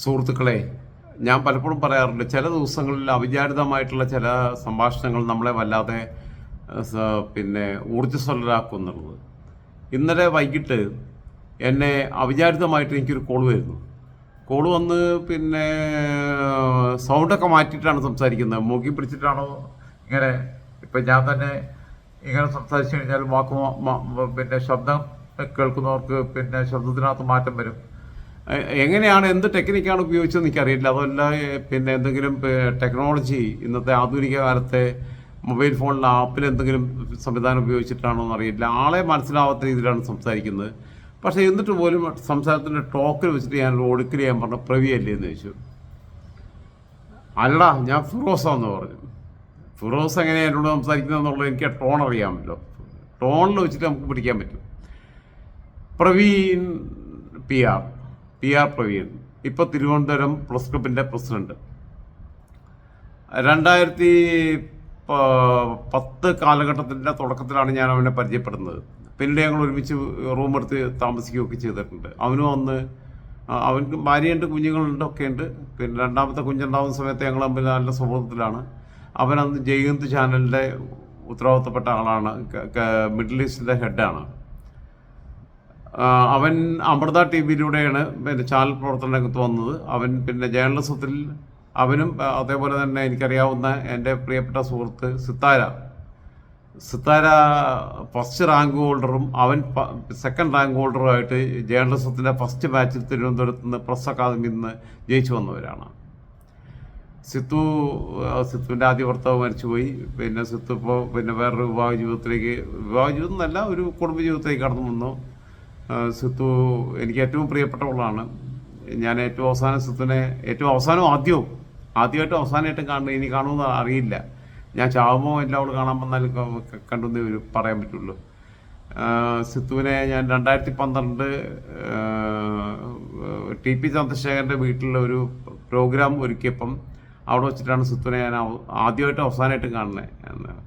സുഹൃത്തുക്കളെ, ഞാൻ പലപ്പോഴും പറയാറുണ്ട്, ചില ദിവസങ്ങളിൽ അവിചാരിതമായിട്ടുള്ള ചില സംഭാഷണങ്ങൾ നമ്മളെ വല്ലാതെ പിന്നെ ഊർജ്ജസ്വലരാക്കുന്നുള്ളത്. ഇന്നലെ വൈകിട്ട് എന്നെ അവിചാരിതമായിട്ട് എനിക്കൊരു കോൾ വരുന്നു. കോൾ വന്ന് പിന്നെ സൗണ്ടൊക്കെ മാറ്റിയിട്ടാണ് സംസാരിക്കുന്നത്. മൂക്കി പിടിച്ചിട്ടാണോ ഇങ്ങനെ, ഇപ്പം ഞാൻ തന്നെ ഇങ്ങനെ സംസാരിച്ചു കഴിഞ്ഞാൽ പിന്നെ ശബ്ദം കേൾക്കുന്നവർക്ക് പിന്നെ ശബ്ദത്തിനകത്ത് മാറ്റം വരും. എങ്ങനെയാണ്, എന്ത് ടെക്നിക്കാണ് ഉപയോഗിച്ചതെന്ന് എനിക്കറിയില്ല. അതല്ല പിന്നെ എന്തെങ്കിലും ടെക്നോളജി, ഇന്നത്തെ ആധുനിക കാലത്തെ മൊബൈൽ ഫോണിലെ ആപ്പിൽ എന്തെങ്കിലും സംവിധാനം ഉപയോഗിച്ചിട്ടാണോ എന്നറിയില്ല. ആളെ മനസ്സിലാവാത്ത രീതിയിലാണ് സംസാരിക്കുന്നത്. പക്ഷേ എന്നിട്ട് പോലും സംസാരത്തിൻ്റെ ടോക്കിൽ വെച്ചിട്ട് ഞാൻ ഒടുക്കൽ ചെയ്യാൻ പറഞ്ഞു, പ്രവി അല്ലേ എന്ന് ചോദിച്ചു. അല്ലടാ, ഞാൻ ഫിറോസാന്ന് പറഞ്ഞു. ഫിറോസ് എങ്ങനെയാണ് എന്നോട് സംസാരിക്കുന്നത് എന്നുള്ളത് എനിക്ക് ടോൺ അറിയാമല്ലോ. ടോണിൽ വെച്ചിട്ട് നമുക്ക് പിടിക്കാൻ പറ്റും. പ്രവീൺ പി ആർ പ്രവീൺ, ഇപ്പോൾ തിരുവനന്തപുരം പ്രസ് ക്ലബിൻ്റെ പ്രസിഡന്റ്. 2010 കാലഘട്ടത്തിൻ്റെ തുടക്കത്തിലാണ് ഞാൻ അവനെ പരിചയപ്പെടുന്നത്. പിന്നീട് ഞങ്ങൾ ഒരുമിച്ച് റൂമെടുത്ത് താമസിക്കുകയൊക്കെ ചെയ്തിട്ടുണ്ട്. അവനും അന്ന് അവർക്ക് ഭാര്യയുണ്ട്, കുഞ്ഞുങ്ങളുണ്ട്, ഒക്കെ ഉണ്ട്. പിന്നെ രണ്ടാമത്തെ കുഞ്ഞുണ്ടാകുന്ന സമയത്ത് ഞങ്ങൾ തമ്മിൽ നല്ല സൗഹൃദത്തിലാണ്. അവനന്ന് ജയ്ഹിന്ദ് ചാനലിൻ്റെ ഉത്തരവാദിത്തപ്പെട്ട ആളാണ്, മിഡിൽ ഈസ്റ്റിൻ്റെ ഹെഡാണ്. അവൻ അമൃത ടി വിയിലൂടെയാണ് പിന്നെ ചാനൽ പ്രവർത്തന രംഗത്ത് വന്നത്. അവൻ പിന്നെ ജേർണലിസത്തിൽ അവനും അതേപോലെ തന്നെ എനിക്കറിയാവുന്ന എൻ്റെ പ്രിയപ്പെട്ട സുഹൃത്ത് സിത്താര ഫസ്റ്റ് റാങ്ക് ഹോൾഡറും അവൻ സെക്കൻഡ് റാങ്ക് ഹോൾഡറുമായിട്ട് ജേർണലിസത്തിൻ്റെ ഫസ്റ്റ് ബാച്ചിൽ തിരുവനന്തപുരത്ത് നിന്ന് പ്രസ് അക്കാദമിയിൽ നിന്ന് ജയിച്ചു വന്നവരാണ്. സിത്തുവിൻ്റെ ആദ്യ ഭർത്താവ് മരിച്ചുപോയി. പിന്നെ സിത്തു ഇപ്പോൾ പിന്നെ വേറൊരു വിവാഹ ജീവിതം എന്നല്ല, ഒരു കുടുംബ ജീവിതത്തിലേക്ക് കടന്നു വന്നു. സിത്തു എനിക്ക് ഏറ്റവും പ്രിയപ്പെട്ടവളാണ്. ഞാൻ ഏറ്റവും അവസാനം സിത്തുവിനെ ആദ്യമായിട്ടും അവസാനമായിട്ടും ഇനി കാണുമെന്ന് അറിയില്ല. ഞാൻ ചാവുമോ എല്ലാവരും കാണാൻ വന്നാലും കണ്ടെന്ന് പറയാൻ പറ്റുള്ളൂ. സിത്തുവിനെ ഞാൻ 2012 TP ചന്ദ്രശേഖരൻ്റെ വീട്ടിലുള്ള ഒരു പ്രോഗ്രാം ഒരുക്കിയപ്പം അവിടെ വെച്ചിട്ടാണ് സിത്തുവിനെ ഞാൻ ആദ്യമായിട്ടും അവസാനമായിട്ടും കാണുന്നത്.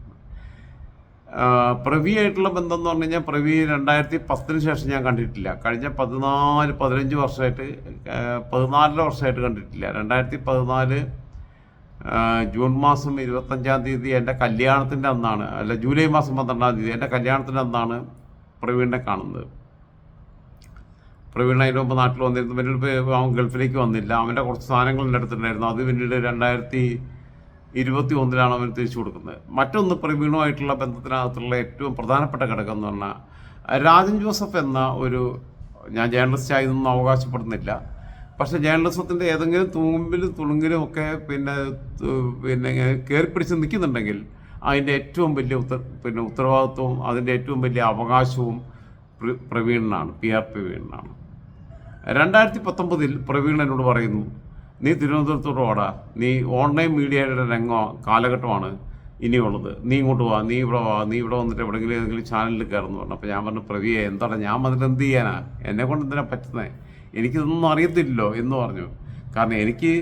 പ്രവിയായിട്ടുള്ള ബന്ധം എന്ന് പറഞ്ഞു കഴിഞ്ഞാൽ, പ്രവി 2010 ശേഷം ഞാൻ കണ്ടിട്ടില്ല. കഴിഞ്ഞ 14-15 വർഷമായിട്ട് 14 വർഷമായിട്ട് കണ്ടിട്ടില്ല. 2014 ജൂൺ മാസം 25-ാം തീയതി എൻ്റെ കല്യാണത്തിൻ്റെ അന്നാണ്, അല്ല ജൂലൈ മാസം 12-ാം തീയതി എൻ്റെ കല്യാണത്തിൻ്റെ അന്നാണ് പ്രവീണിനെ കാണുന്നത്. പ്രവീൺ അതിന് മുമ്പ് നാട്ടിൽ വന്നിരുന്നു. പിന്നീട് അവൻ ഗൾഫിലേക്ക് വന്നില്ല. അവൻ്റെ കുറച്ച് സാധനങ്ങൾ എൻ്റെ അടുത്തുണ്ടായിരുന്നു. അത് പിന്നീട് 2021 അവൻ തിരിച്ചു കൊടുക്കുന്നത്. മറ്റൊന്ന്, പ്രവീണുമായിട്ടുള്ള ബന്ധത്തിനകത്തുള്ള ഏറ്റവും പ്രധാനപ്പെട്ട ഘടകം എന്ന് പറഞ്ഞാൽ, രാജൻ ജോസഫ് എന്ന ഒരു, ഞാൻ ജേർണലിസ്റ്റ് ആയതൊന്നും അവകാശപ്പെടുന്നില്ല, പക്ഷേ ജേർണലിസത്തിൻ്റെ ഏതെങ്കിലും തുളുങ്കിലും ഒക്കെ പിന്നെ കയറിപ്പിടിച്ച് നിൽക്കുന്നുണ്ടെങ്കിൽ അതിൻ്റെ ഏറ്റവും വലിയ ഉത്തരവാദിത്വവും അതിൻ്റെ ഏറ്റവും വലിയ അവകാശവും പ്രവീണിനാണ്, PR പ്രവീണിനാണ്. 2019 പ്രവീൺ എന്നോട് പറയുന്നു, നീ തിരുവനന്തപുരത്തോട്ട് വാടാ, നീ ഓൺലൈൻ മീഡിയയുടെ കാലഘട്ടമാണ് ഇനിയുള്ളത്, നീ ഇങ്ങോട്ട് വാ, നീ ഇവിടെ വന്നിട്ട് എവിടെയെങ്കിലും ഏതെങ്കിലും ചാനലിൽ കയറുന്നു പറഞ്ഞു. അപ്പോൾ ഞാൻ പറഞ്ഞു, പ്രവിയെ എന്താണ്, ഞാൻ വന്നിട്ട് എന്ത് ചെയ്യാനാ, എന്നെക്കൊണ്ട് എന്തിനാ പറ്റുന്നത്, എനിക്കിതൊന്നും അറിയത്തില്ലല്ലോ എന്ന് പറഞ്ഞു. കാരണം എനിക്ക്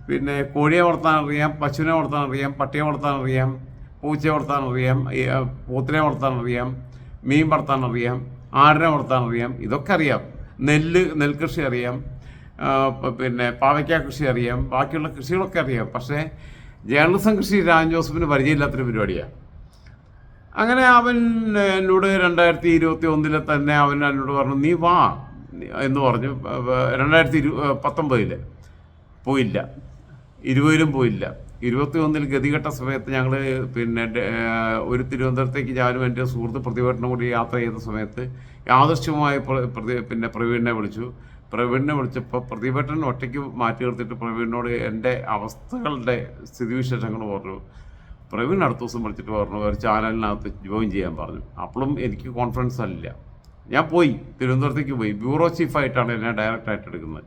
പിന്നെ കോഴിയെ വളർത്താൻ അറിയാം, പശുവിനെ വളർത്താൻ അറിയാം, പട്ടിയെ വളർത്താൻ അറിയാം, പൂച്ചയെ വളർത്താൻ അറിയാം, പോത്തിനെ വളർത്താൻ അറിയാം, മീൻ വളർത്താൻ അറിയാം, ആടിനെ വളർത്താൻ അറിയാം, ഇതൊക്കെ അറിയാം. നെൽകൃഷി അറിയാം, പിന്നെ പാവയ്ക്ക കൃഷി അറിയാം, ബാക്കിയുള്ള കൃഷികളൊക്കെ അറിയാം. പക്ഷേ ജേർണലിസം കൃഷി രാജൻ ജോസഫിന് പരിചയമില്ലാത്തൊരു പരിപാടിയാണ്. അങ്ങനെ അവൻ എന്നോട് 2021 തന്നെ അവൻ എന്നോട് പറഞ്ഞു, നീ വാ എന്ന് പറഞ്ഞു. 2019 പോയില്ല, 20 പോയില്ല. 21 ഗതികെട്ട സമയത്ത് ഞങ്ങൾ പിന്നെ ഒരു തിരുവനന്തപുരത്തേക്ക് ഞാനും എൻ്റെ സുഹൃത്ത് പ്രതിഭട്ടനും കൂടി യാത്ര ചെയ്ത സമയത്ത് യാദൃശ്യമായി പിന്നെ പ്രവീണിനെ വിളിച്ചപ്പോൾ പ്രതിഭട്ടൻ ഒറ്റയ്ക്ക് മാറ്റി നിർത്തിയിട്ട് പ്രവീണിനോട് എൻ്റെ അവസ്ഥകളുടെ സ്ഥിതിവിശേഷങ്ങൾ പറഞ്ഞു. പ്രവീൺ അടുത്ത ദിവസം വിളിച്ചിട്ട് പറഞ്ഞു, ഒരു ചാനലിനകത്ത് ജോയിൻ ചെയ്യാൻ പറഞ്ഞു. അപ്പോഴും എനിക്ക് കോൺഫിഡൻസ് അല്ല. ഞാൻ പോയി, തിരുവനന്തപുരത്തേക്ക് പോയി. ബ്യൂറോ ചീഫായിട്ടാണ് എന്നെ ഡയറക്റ്റായിട്ട് എടുക്കുന്നത്.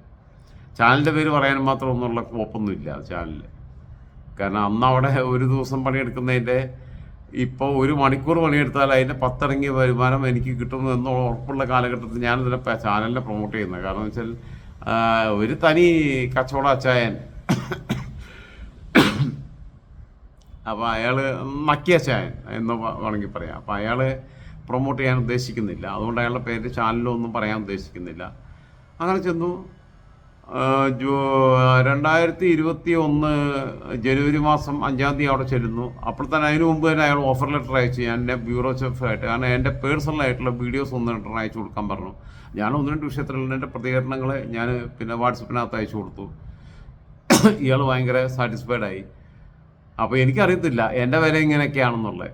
ചാനലിൻ്റെ പേര് പറയാനും മാത്രം ഒന്നുള്ള കുഴപ്പമൊന്നുമില്ല ചാനലിൽ. കാരണം അന്ന് അവിടെ ഒരു ദിവസം പണിയെടുക്കുന്നതിൻ്റെ, ഇപ്പോൾ 1 മണിക്കൂർ പണിയെടുത്താൽ അതിൻ്റെ 10 ഇറങ്ങിയ വരുമാനം എനിക്ക് കിട്ടുന്നു എന്ന് ഉറപ്പുള്ള കാലഘട്ടത്തിൽ ഞാനിതിനെ ചാനലിനെ പ്രൊമോട്ട് ചെയ്യുന്നത്. കാരണം എന്ന് വെച്ചാൽ ഒരു തനി കച്ചവട അച്ചായൻ, അപ്പോൾ അയാൾ നക്കിയ ചായൻ എന്ന് വേണമെങ്കിൽ പറയാം. അപ്പോൾ അയാൾ പ്രൊമോട്ട് ചെയ്യാൻ ഉദ്ദേശിക്കുന്നില്ല, അതുകൊണ്ട് അയാളുടെ പേര് ചാനലൊന്നും പറയാൻ ഉദ്ദേശിക്കുന്നില്ല. അങ്ങനെ ചെന്നു. ജൂ 2021 ജനുവരി മാസം 5-ാം തീയതി അവിടെ ചെല്ലുന്നു. അപ്പോൾ തന്നെ അതിന് മുമ്പ് തന്നെ അയാൾ ഓഫർ ലെറ്റർ അയച്ചു. ഞാൻ എൻ്റെ ബ്യൂറോ ചീഫായിട്ട്, കാരണം എൻ്റെ പേഴ്സണലായിട്ടുള്ള വീഡിയോസ് 1-2 അയച്ചു കൊടുക്കാൻ പറഞ്ഞു. ഞാൻ 1-2 വിഷയത്തിലുള്ള എൻ്റെ പ്രതികരണങ്ങൾ ഞാൻ പിന്നെ വാട്സപ്പിനകത്ത് അയച്ചു കൊടുത്തു. ഇയാൾ ഭയങ്കര സാറ്റിസ്ഫൈഡായി. അപ്പോൾ എനിക്കറിയത്തില്ല എൻ്റെ വില ഇങ്ങനെയൊക്കെയാണെന്നുള്ളത്.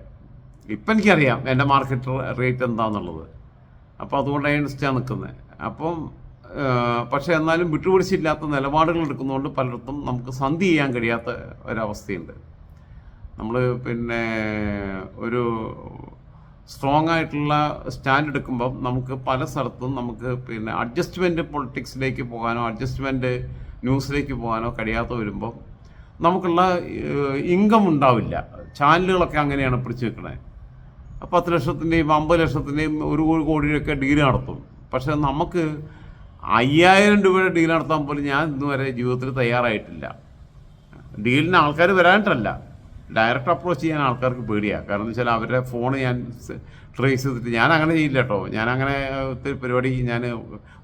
ഇപ്പം എനിക്കറിയാം എൻ്റെ മാർക്കറ്റ് റേറ്റ് എന്താണെന്നുള്ളത്. അപ്പോൾ അതുകൊണ്ടാണ് ഇൻസ്റ്റാ നിൽക്കുന്നത്. അപ്പം പക്ഷേ എന്നാലും വിട്ടുപിടിച്ചില്ലാത്ത നിലപാടുകൾ എടുക്കുന്നതുകൊണ്ട് പലയിടത്തും നമുക്ക് സന്ധി ചെയ്യാൻ കഴിയാത്ത ഒരവസ്ഥയുണ്ട്. നമ്മൾ പിന്നെ ഒരു സ്ട്രോങ് ആയിട്ടുള്ള സ്റ്റാൻഡ് എടുക്കുമ്പം നമുക്ക് പല സ്ഥലത്തും നമുക്ക് പിന്നെ അഡ്ജസ്റ്റ്മെൻറ്റ് പൊളിറ്റിക്സിലേക്ക് പോകാനോ അഡ്ജസ്റ്റ്മെൻറ്റ് ന്യൂസിലേക്ക് പോകാനോ കഴിയാത്ത വരുമ്പം നമുക്കുള്ള ഇൻകം ഉണ്ടാവില്ല. ചാനലുകളൊക്കെ അങ്ങനെയാണ് പിടിച്ചു വെക്കണത്. 10 ലക്ഷത്തിൻ്റെയും 50 ലക്ഷത്തിൻ്റെയും 1 കോടിയൊക്കെ ഡീൽ നടത്തും. പക്ഷേ നമുക്ക് 5000 രൂപയുടെ ഡീൽ നടത്താൻ പോലും ഞാൻ ഇന്നുവരെ ജീവിതത്തിൽ തയ്യാറായിട്ടില്ല. ഡീലിന് ആൾക്കാർ വരാനിട്ടല്ല, ഡയറക്റ്റ് അപ്രോച്ച് ചെയ്യാൻ ആൾക്കാർക്ക് പേടിയാണ്. കാരണം എന്ന് വെച്ചാൽ അവരുടെ ഫോൺ ഞാൻ ട്രേസ് ചെയ്തിട്ട് ഞാൻ അങ്ങനെ ചെയ്യില്ല കേട്ടോ. ഞാനങ്ങനെ ഒത്തിരി പരിപാടി ഞാൻ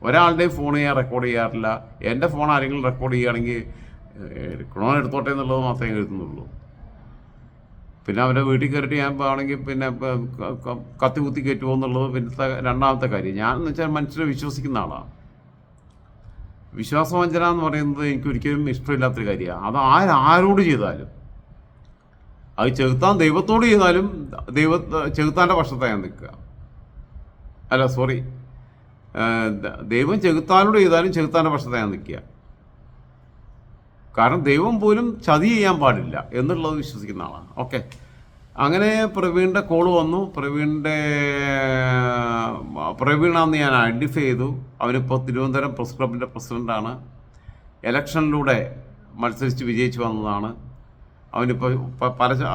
ഒരാളുടെയും ഫോൺ ഞാൻ റെക്കോർഡ് ചെയ്യാറില്ല. എൻ്റെ ഫോൺ ആരെങ്കിലും റെക്കോർഡ് ചെയ്യുകയാണെങ്കിൽ എടുക്കണോ എടുത്തോട്ടെ എന്നുള്ളത് മാത്രമേ എഴുതുന്നുള്ളൂ. പിന്നെ അവൻ്റെ വീട്ടിൽ കയറിയിട്ട് ഞാൻ ആണെങ്കിൽ പിന്നെ കത്തി കുത്തി കയറ്റുമോ എന്നുള്ളത് പിന്നത്തെ രണ്ടാമത്തെ കാര്യം. ഞാനെന്ന് വെച്ചാൽ മനുഷ്യരെ വിശ്വസിക്കുന്ന ആളാണ്. വിശ്വാസവഞ്ചന എന്ന് പറയുന്നത് എനിക്ക് ഒരിക്കലും ഇഷ്ടമില്ലാത്തൊരു കാര്യമാണ്. അത് ആരോട് ചെയ്താലും, അത് ചെകുത്താൻ ദൈവത്തോട് ചെയ്താലും ചെകുത്താൻ്റെ പക്ഷത്തെ ഞാൻ നിൽക്കുക. അല്ല സോറി, ദൈവം ചെകുത്താനോട് ചെയ്താലും ചെകുത്താൻ്റെ പക്ഷത്തെ ഞാൻ നിൽക്കുക. കാരണം ദൈവം പോലും ചതി ചെയ്യാൻ പാടില്ല എന്നുള്ളത് വിശ്വസിക്കുന്ന ആളാണ്. ഓക്കെ, അങ്ങനെ പ്രവീണിൻ്റെ കോള് വന്നു. പ്രവീണാന്ന് ഞാൻ ഐഡൻറ്റിഫൈ ചെയ്തു. അവനിപ്പോൾ തിരുവനന്തപുരം പ്രസ് ക്ലബിൻ്റെ പ്രസിഡൻ്റാണ്. ഇലക്ഷനിലൂടെ മത്സരിച്ച് വിജയിച്ച് വന്നതാണ്. അവനിപ്പോൾ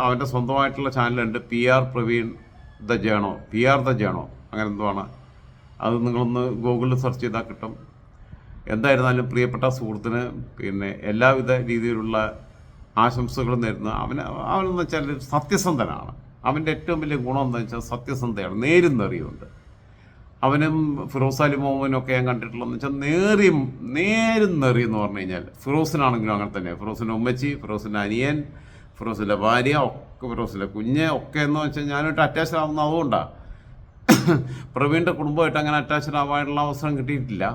അവൻ്റെ സ്വന്തമായിട്ടുള്ള ചാനലുണ്ട്, PR Praveen the journo, PR the journo, അങ്ങനെ എന്തോ ആണ്. അത് നിങ്ങളൊന്ന് ഗൂഗിളിൽ സെർച്ച് ചെയ്താൽ കിട്ടും. എന്തായിരുന്നാലും പ്രിയപ്പെട്ട സുഹൃത്തിന് പിന്നെ എല്ലാവിധ രീതിയിലുള്ള ആശംസകളും നേരുന്നു. അവനെന്ന് വെച്ചാൽ സത്യസന്ധനാണ്. അവൻ്റെ ഏറ്റവും വലിയ ഗുണം എന്താണെന്ന് വെച്ചാൽ സത്യസന്ധയാണ്, നേരും നെറിയുണ്ട്. അവനും ഫിറോസ് അലി മോഹനും ഞാൻ കണ്ടിട്ടുള്ളതെന്ന് വെച്ചാൽ നേരും നെറി എന്ന് പറഞ്ഞു കഴിഞ്ഞാൽ ഫിറോസിനാണെങ്കിലും അങ്ങനെ തന്നെ. ഫിറോസിൻ്റെ ഉമ്മച്ചി, ഫിറോസിൻ്റെ അനിയൻ, ഫിറോസിൻ്റെ ഭാര്യ, ഒക്കെ ഫിറോസിൻ്റെ കുഞ്ഞ് ഒക്കെ എന്ന് വെച്ചാൽ ഞാനായിട്ട് അറ്റാച്ച്ഡ് ആവുന്ന അതുകൊണ്ടാണ്. പ്രവീണിൻ്റെ കുടുംബമായിട്ട് അങ്ങനെ അറ്റാച്ച്ഡ് ആവാനുള്ള അവസരം കിട്ടിയിട്ടില്ല.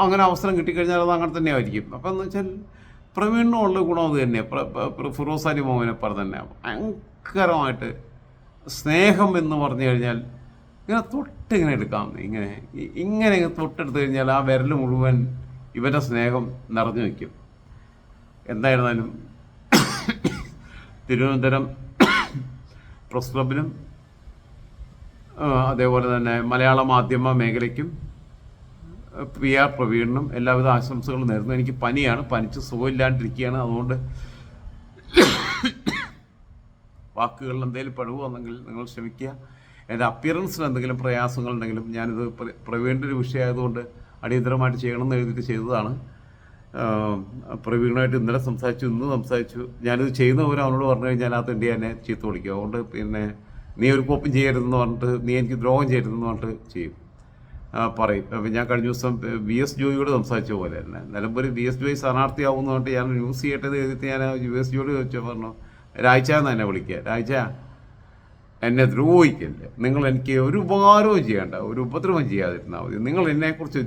അങ്ങനെ അവസരം കിട്ടിക്കഴിഞ്ഞാൽ അത് അങ്ങനെ തന്നെ ആയിരിക്കും. അപ്പോൾ എന്ന് വെച്ചാൽ പ്രവീണിനും ഉള്ള ഗുണം അത് തന്നെയാണ്. ഫിറോസ് അലി മോഹനെ പറഞ്ഞ തന്നെ ഭയങ്കരമായിട്ട് സ്നേഹം എന്ന് പറഞ്ഞു കഴിഞ്ഞാൽ ഇങ്ങനെ തൊട്ടിങ്ങനെ എടുക്കാം. ഇങ്ങനെ തൊട്ടെടുത്ത് കഴിഞ്ഞാൽ ആ വിരൽ മുഴുവൻ ഇവൻ്റെ സ്നേഹം നിറഞ്ഞു വയ്ക്കും. എന്തായിരുന്നാലും തിരുവനന്തപുരം പ്രസ് ക്ലബിനും അതേപോലെ തന്നെ മലയാള മാധ്യമ മേഖലയ്ക്കും PR പ്രവീണിനും എല്ലാവിധ ആശംസകളും നേരുന്നു. എനിക്ക് പനിയാണ്, പനിച്ച് സുഖമില്ലാണ്ടിരിക്കുകയാണ്. അതുകൊണ്ട് വാക്കുകളിൽ എന്തെങ്കിലും പിഴവ് വന്നെങ്കിൽ നിങ്ങൾ ക്ഷമിക്കുക. എൻ്റെ അപ്പിയറൻസിൽ എന്തെങ്കിലും പ്രയാസങ്ങളുണ്ടെങ്കിലും ഞാനിത് പ്രവീണിൻ്റെ ഒരു വിഷയമായതുകൊണ്ട് അടിയന്തരമായിട്ട് ചെയ്യണമെന്ന് എഴുതിയിട്ട് ചെയ്തതാണ്. പ്രവീണുമായിട്ട് ഇന്നലെ സംസാരിച്ചു, ഇന്ന് സംസാരിച്ചു. ഞാനിത് ചെയ്യുന്നവരും അവനോട് പറഞ്ഞു കഴിഞ്ഞാൽ ആ തെണ്ടി എന്നെ ചീത്ത വിളിക്കും. അതുകൊണ്ട് പിന്നെ നീ ഒരു കോപ്പം ചെയ്യരുതെന്ന് പറഞ്ഞിട്ട്, നീ എനിക്ക് ദ്രോഹം ചെയ്യരുതെന്ന് പറഞ്ഞിട്ട് ചെയ്യും, പറയും. അപ്പം ഞാൻ കഴിഞ്ഞ ദിവസം VS ജോയിയോട് സംസാരിച്ച പോലെ തന്നെ നിലമ്പൂർ VS ജോയി സ്ഥാനാർത്ഥിയാവുമെന്ന് പറഞ്ഞിട്ട് ഞാൻ ന്യൂസ് ചെയ്യട്ടെ എഴുതിയിട്ട് ഞാൻ VS ജോയിയോട് ചോദിച്ചാൽ പറഞ്ഞു, രാഴ്ച എന്ന് എന്നെ വിളിക്കുക, രാഴ്ച എന്നെ ദ്രോഹിക്കല്ലേ, നിങ്ങൾ എനിക്ക് ഒരു ഉപകാരവും ചെയ്യേണ്ട, ഒരു ഉപദ്രവം ചെയ്യാതിരുന്നാൽ മതി, നിങ്ങൾ എന്നെക്കുറിച്ച്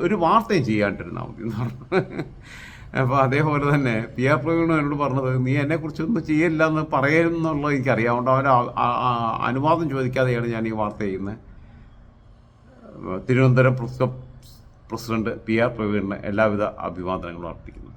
ഒരു വാർത്തയും ചെയ്യാണ്ടിരുന്നാൽ മതി എന്ന് പറഞ്ഞു. അപ്പോൾ അതേപോലെ തന്നെ PR പ്രവീണും എന്നോട് പറഞ്ഞത്, നീ എന്നെക്കുറിച്ചൊന്നും ചെയ്യില്ല എന്ന് പറയുന്നുള്ളത് എനിക്കറിയാം. അതുകൊണ്ട് അവൻ്റെ അനുവാദം ചോദിക്കാതെയാണ് ഞാൻ ഈ വാർത്ത ചെയ്യുന്നത്. Thiruvananthapuram press club president PR പ്രവീണിന് എല്ലാവിധ അഭിവാദനങ്ങളും അർപ്പിക്കുന്നു.